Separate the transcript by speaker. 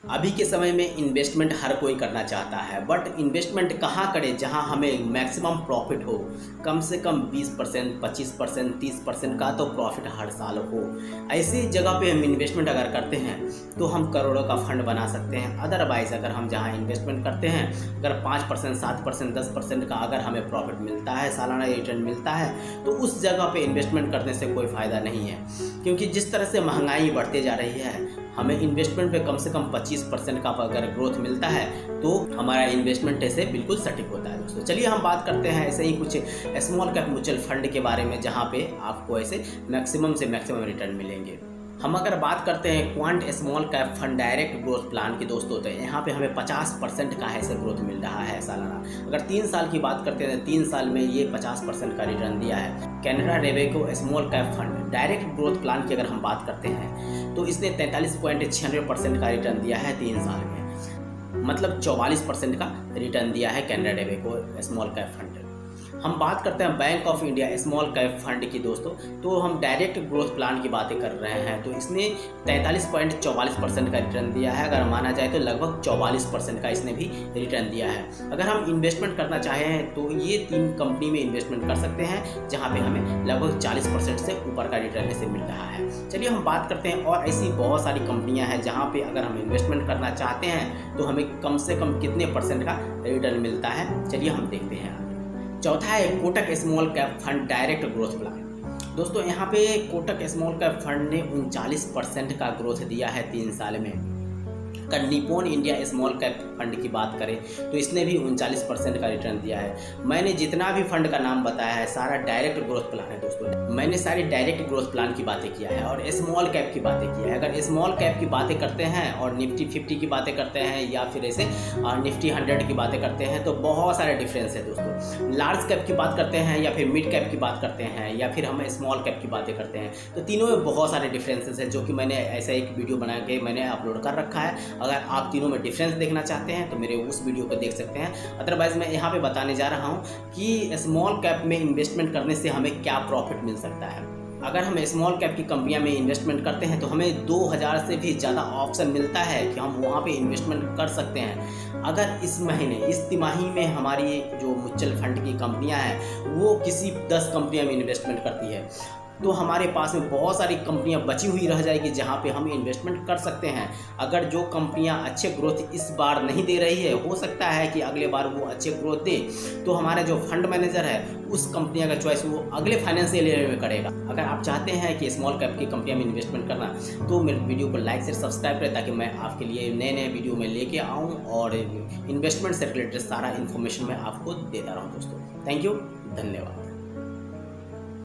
Speaker 1: अभी के समय में इन्वेस्टमेंट हर कोई करना चाहता है, बट इन्वेस्टमेंट कहाँ करें जहाँ हमें मैक्सिमम प्रॉफिट हो। कम से कम 20%, 25%, 30% का तो प्रॉफिट हर साल हो। ऐसी जगह पे हम इन्वेस्टमेंट अगर करते हैं तो हम करोड़ों का फंड बना सकते हैं। अदरवाइज़ अगर हम जहाँ इन्वेस्टमेंट करते हैं, अगर 5%, 7%, 10% का अगर हमें प्रॉफिट मिलता है, सालाना रिटर्न मिलता है, तो उस जगह पे इन्वेस्टमेंट करने से कोई फ़ायदा नहीं है। क्योंकि जिस तरह से महंगाई बढ़ते जा रही है, हमें इन्वेस्टमेंट पे कम से कम 25% का अगर ग्रोथ मिलता है तो हमारा इन्वेस्टमेंट ऐसे बिल्कुल सटीक होता है। दोस्तों चलिए हम बात करते हैं ऐसे ही कुछ स्मॉल कैप म्यूचुअल फंड के बारे में, जहाँ पे आपको ऐसे मैक्सिमम से मैक्सिमम रिटर्न मिलेंगे। हम अगर बात करते हैं quant small cap fund direct growth plan की दोस्तों, तो यहाँ पे हमें 50% का ऐसे ग्रोथ मिल रहा है सालाना। अगर 3 साल की बात करते हैं तो 3 साल में ये 50% का रिटर्न दिया है। Canara Robeco small cap fund direct growth plan की अगर हम बात करते हैं तो इसने 43.96% का रिटर्न दिया है 3 साल में, मतलब 44% का रिटर्न दिया है Canara Robeco small cap fund. हम बात करते हैं bank of India small cap fund की दोस्तों, तो हम डायरेक्ट ग्रोथ प्लान की बातें कर रहे हैं। तो इसने 43.44% का रिटर्न दिया है। अगर माना जाए तो लगभग 44% का इसने भी रिटर्न दिया है। अगर हम इन्वेस्टमेंट करना चाहें तो ये 3 कंपनी में इन्वेस्टमेंट कर सकते हैं, जहाँ पे हमें लगभग 40% से ऊपर का रिटर्न इसे मिल रहा है। चलिए हम बात करते हैं और ऐसी बहुत सारी कंपनियाँ हैं जहाँ पे अगर हम इन्वेस्टमेंट करना चाहते हैं तो हमें कम से कम कितने परसेंट का रिटर्न मिलता है, चलिए हम देखते हैं। चौथा है Kotak small cap fund direct growth plan. दोस्तों यहाँ पे कोटक स्मॉल कैप फंड ने 39% का ग्रोथ दिया है 3 साल में। अगर Nippon India small cap fund की बात करें तो इसने भी 39% का रिटर्न दिया है। मैंने जितना भी फंड का नाम बताया है सारा डायरेक्ट ग्रोथ प्लान है दोस्तों। मैंने सारी डायरेक्ट ग्रोथ प्लान की बातें किया है और स्मॉल कैप की बातें किया है। अगर स्मॉल कैप की बातें करते हैं और निफ्टी 50 की बातें करते हैं या फिर ऐसे निफ्टी 100 की बातें करते हैं तो बहुत सारे डिफरेंस है दोस्तों। लार्ज कैप की बात करते हैं या फिर मिड कैप की बात करते हैं या फिर हम स्मॉल कैप की बातें करते हैं, तो तीनों में बहुत सारे डिफरेंसेस है, जो कि मैंने ऐसा एक वीडियो बना के मैंने अपलोड कर रखा है। अगर आप तीनों में डिफरेंस देखना चाहते हैं तो मेरे उस वीडियो को देख सकते हैं। अदरवाइज मैं यहाँ पे बताने जा रहा हूँ कि स्मॉल कैप में इन्वेस्टमेंट करने से हमें क्या प्रॉफिट मिल सकता है। अगर हम स्मॉल कैप की कंपनियां में इन्वेस्टमेंट करते हैं तो हमें 2000 से भी ज़्यादा ऑप्शन मिलता है कि हम वहाँ पे इन्वेस्टमेंट कर सकते हैं। अगर इस महीने इस तिमाही में हमारी जो म्यूचुअल फंड की कंपनियां हैं वो किसी 10 कंपनियां में इन्वेस्टमेंट करती है तो हमारे पास में बहुत सारी कंपनियां बची हुई रह जाएगी जहां पे हम इन्वेस्टमेंट कर सकते हैं। अगर जो कंपनियां अच्छे ग्रोथ इस बार नहीं दे रही है, हो सकता है कि अगले बार वो अच्छे ग्रोथ दे, तो हमारा जो फंड मैनेजर है उस कंपनियां का चॉइस वो अगले फाइनेंशियल ईयर में करेगा। अगर आप चाहते हैं कि स्मॉल कैप की कंपनियां में इन्वेस्टमेंट करना तो मेरे वीडियो को लाइक से सब्सक्राइब करें, ताकि मैं आपके लिए नए नए वीडियो में लेके आऊँ और इन्वेस्टमेंट से रिलेटेड सारा इन्फॉर्मेशन मैं आपको देता रहूँ दोस्तों। थैंक यू, धन्यवाद।